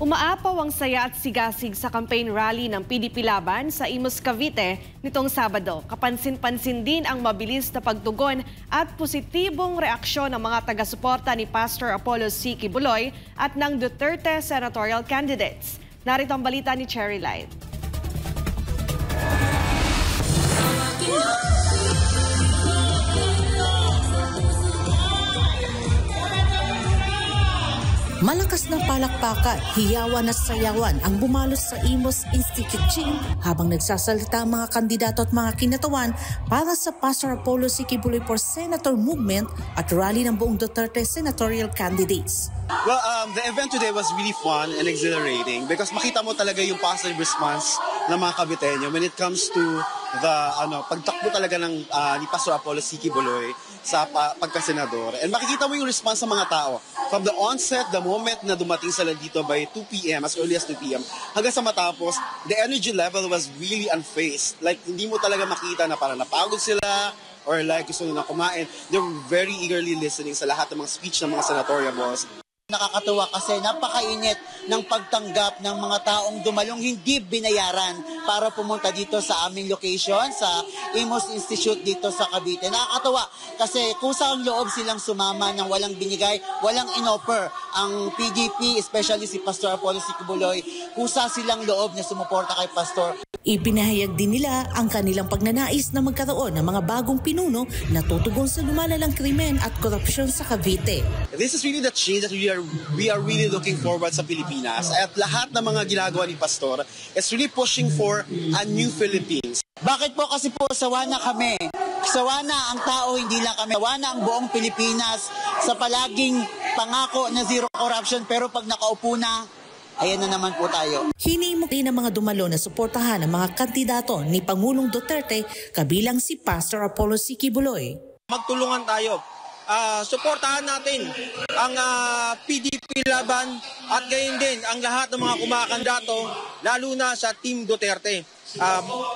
Umaapaw ang saya at sigasig sa campaign rally ng PDP Laban sa Imus, Cavite nitong Sabado. Kapansin-pansin din ang mabilis na pagtugon at positibong reaksyon ng mga taga-suporta ni Pastor Apollo C. Quiboloy at ng Duterte senatorial candidates. Narito ang balita ni Cherry Light. Malakas na palakpakan, hiyawan at sayawan ang bumalos sa Imus Institute Gym habang nagsasalita ang mga kandidato at mga kinatawan para sa Pastor Apollo C. Quiboloy for Senator Movement at rally ng buong Duterte senatorial candidates. Well, the event today was really fun and exhilarating because makita mo talaga yung positive response ng mga Caviteño when it comes to the pagtakbo talaga ng ni Pastor Apollo C. Quiboloy sa pagkasenador. And makikita mo yung response ng mga tao. From the onset, the moment na dumating sila dito by 2 p.m., as early as 2 p.m., hanggang sa matapos, the energy level was really unfazed. Like, hindi mo talaga makita na parang napagod sila or like gusto nila kumain. They were very eagerly listening sa lahat ng mga speech ng mga senatorial boss. Nakakatuwa kasi napakainit ng pagtanggap ng mga taong dumalong hindi binayaran para pumunta dito sa aming location, sa Imus Institute dito sa Cavite. Nakakatuwa kasi kusang loob silang sumama ng walang binigay, walang inoffer. Ang PDP, especially si Pastor Apollo C. Quiboloy, kusa silang loob na sumuporta kay Pastor. Ipinahayag din nila ang kanilang pagnanais na magkaroon ng mga bagong pinuno na tutugon sa lumalalang krimen at korupsyon sa Cavite. This is really the change that we are really looking forward sa Pilipinas. At lahat ng mga ginagawa ni Pastor is really pushing for a new Philippines. Bakit po? Kasi po sawa na kami. Sawa na ang tao, hindi lang kami. Sawa na ang buong Pilipinas sa palaging pangako na zero corruption. Pero pag nakaupo na, ayan na naman po tayo. Hinimok din ng mga dumalo na suportahan ang mga kandidato ni Pangulong Duterte kabilang si Pastor Apollo C. Quiboloy. Magtulungan tayo. Suportahan natin ang PDP Laban at gayon din ang lahat ng mga kumakandidato lalo na sa Team Duterte.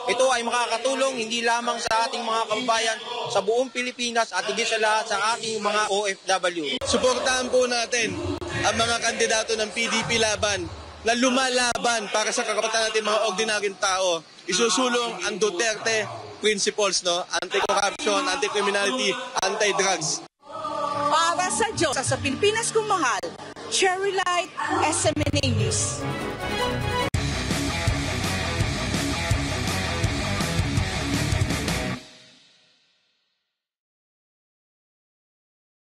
Ito ay makakatulong hindi lamang sa ating mga kababayan sa buong Pilipinas at hindi sa lahat sa ating mga OFW. Suportahan po natin ang mga kandidato ng PDP Laban na lumalaban para sa karapatan natin mga ordinaryong tao. Isusulong ang Duterte principles, no? Anti-corruption, anti-criminality, anti-drugs. Para sa Diyos, sa Pilipinas kong mahal, Cherry Light, SMNA News.